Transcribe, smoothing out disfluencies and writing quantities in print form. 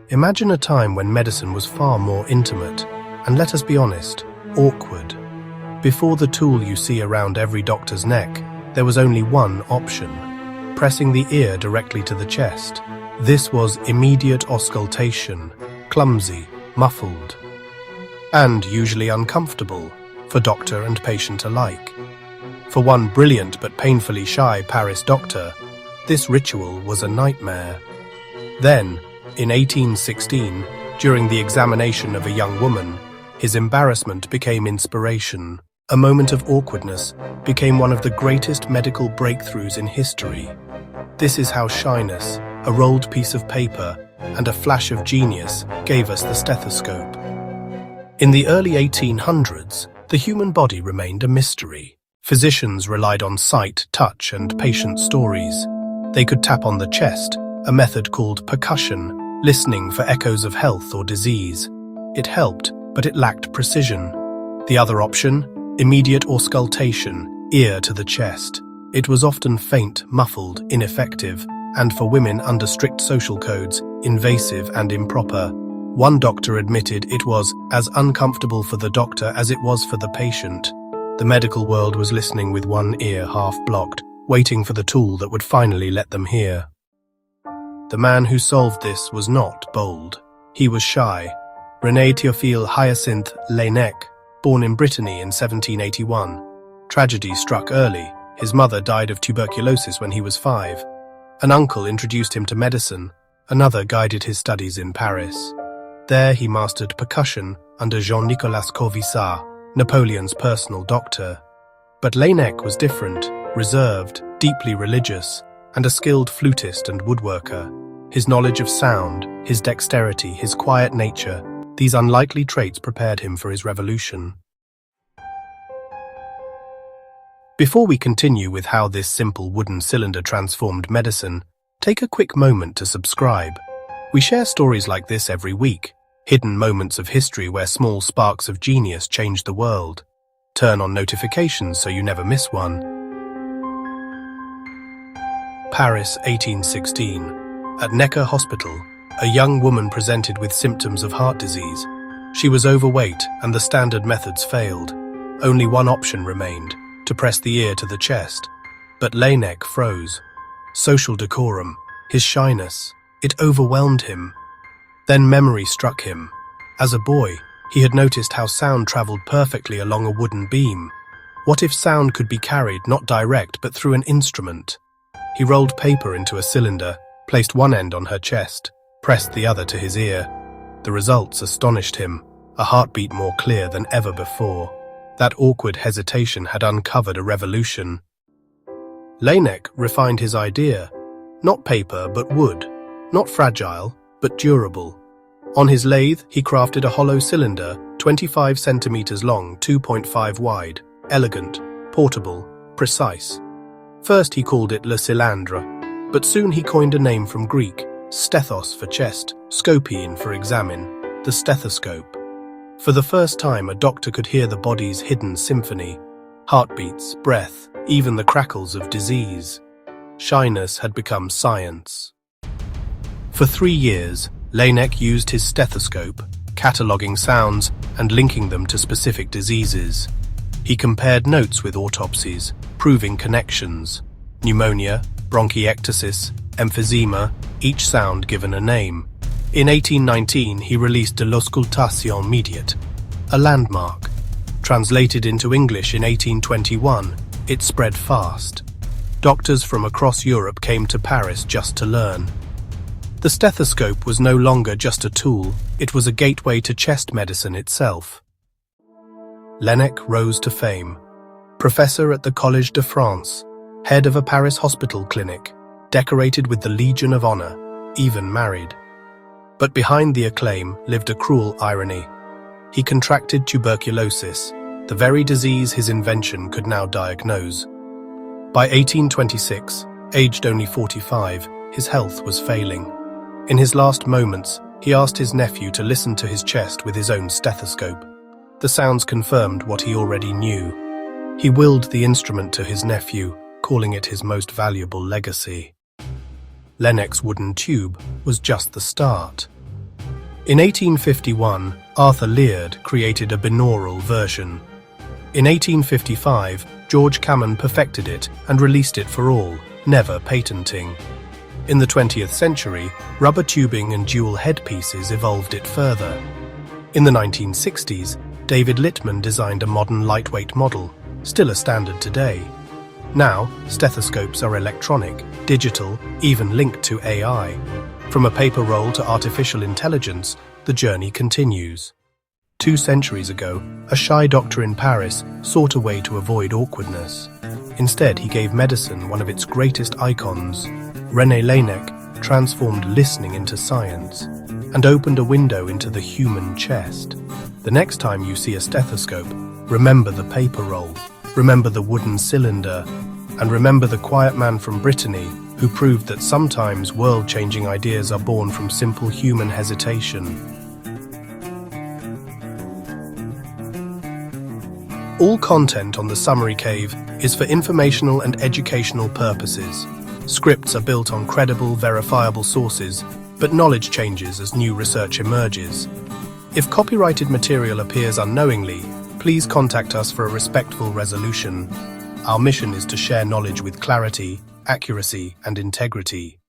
Imagine a time when medicine was far more intimate, and let us be honest, awkward. Before the tool you see around every doctor's neck, there was only one option: pressing the ear directly to the chest. This was immediate auscultation, clumsy, muffled, and usually uncomfortable for doctor and patient alike. For one brilliant but painfully shy Paris doctor, this ritual was a nightmare. Then, in 1816, during the examination of a young woman, his embarrassment became inspiration. A moment of awkwardness became one of the greatest medical breakthroughs in history. This is how shyness, a rolled piece of paper, and a flash of genius gave us the stethoscope. In the early 1800s, the human body remained a mystery. Physicians relied on sight, touch, and patient stories. They could tap on the chest, a method called percussion, listening for echoes of health or disease. It helped, but it lacked precision. The other option? Immediate auscultation, ear to the chest. It was often faint, muffled, ineffective, and for women under strict social codes, invasive and improper. One doctor admitted it was as uncomfortable for the doctor as it was for the patient. The medical world was listening with one ear half blocked, waiting for the tool that would finally let them hear. The man who solved this was not bold. He was shy. René Théophile Hyacinthe Laennec, born in Brittany in 1781. Tragedy struck early. His mother died of tuberculosis when he was 5. An uncle introduced him to medicine. Another guided his studies in Paris. There he mastered percussion under Jean-Nicolas Corvisart, Napoleon's personal doctor. But Laennec was different, reserved, deeply religious, and a skilled flutist and woodworker. His knowledge of sound, his dexterity, his quiet nature, these unlikely traits prepared him for his revolution. Before we continue with how this simple wooden cylinder transformed medicine, take a quick moment to subscribe. We share stories like this every week, hidden moments of history where small sparks of genius changed the world. Turn on notifications so you never miss one. Paris, 1816. At Necker Hospital, a young woman presented with symptoms of heart disease. She was overweight and the standard methods failed. Only one option remained: to press the ear to the chest. But Laennec froze. Social decorum, his shyness, it overwhelmed him. Then memory struck him. As a boy, he had noticed how sound traveled perfectly along a wooden beam. What if sound could be carried not direct but through an instrument? He rolled paper into a cylinder, placed one end on her chest, pressed the other to his ear. The results astonished him, a heartbeat more clear than ever before. That awkward hesitation had uncovered a revolution. Laennec refined his idea. Not paper, but wood. Not fragile, but durable. On his lathe, he crafted a hollow cylinder, 25 centimeters long, 2.5 wide, elegant, portable, precise. First he called it le cylindre, but soon he coined a name from Greek: stethos for chest, scopein for examine, the stethoscope. For the first time, a doctor could hear the body's hidden symphony: heartbeats, breath, even the crackles of disease. Shyness had become science. For 3 years, Laennec used his stethoscope, cataloguing sounds and linking them to specific diseases. He compared notes with autopsies, proving connections: pneumonia, bronchiectasis, emphysema, each sound given a name. In 1819, he released De l'auscultation médiate, a landmark. Translated into English in 1821, it spread fast. Doctors from across Europe came to Paris just to learn. The stethoscope was no longer just a tool, it was a gateway to chest medicine itself. Laennec rose to fame. Professor at the Collège de France, head of a Paris hospital clinic, decorated with the Legion of Honor, even married. But behind the acclaim lived a cruel irony. He contracted tuberculosis, the very disease his invention could now diagnose. By 1826, aged only 45, his health was failing. In his last moments, he asked his nephew to listen to his chest with his own stethoscope. The sounds confirmed what he already knew. He willed the instrument to his nephew, calling it his most valuable legacy. Laennec's wooden tube was just the start. In 1851, Arthur Leard created a binaural version. In 1855, George Cammon perfected it and released it for all, never patenting. In the 20th century, rubber tubing and dual headpieces evolved it further. In the 1960s, David Littman designed a modern lightweight model, still a standard today. Now, stethoscopes are electronic, digital, even linked to AI. From a paper roll to artificial intelligence, the journey continues. 2 centuries ago, a shy doctor in Paris sought a way to avoid awkwardness. Instead, he gave medicine one of its greatest icons. René Laennec transformed listening into science and opened a window into the human chest. The next time you see a stethoscope, remember the paper roll, remember the wooden cylinder, and remember the quiet man from Brittany who proved that sometimes world-changing ideas are born from simple human hesitation. All content on the Summary Cave is for informational and educational purposes. Scripts are built on credible, verifiable sources, but knowledge changes as new research emerges. If copyrighted material appears unknowingly, please contact us for a respectful resolution. Our mission is to share knowledge with clarity, accuracy, and integrity.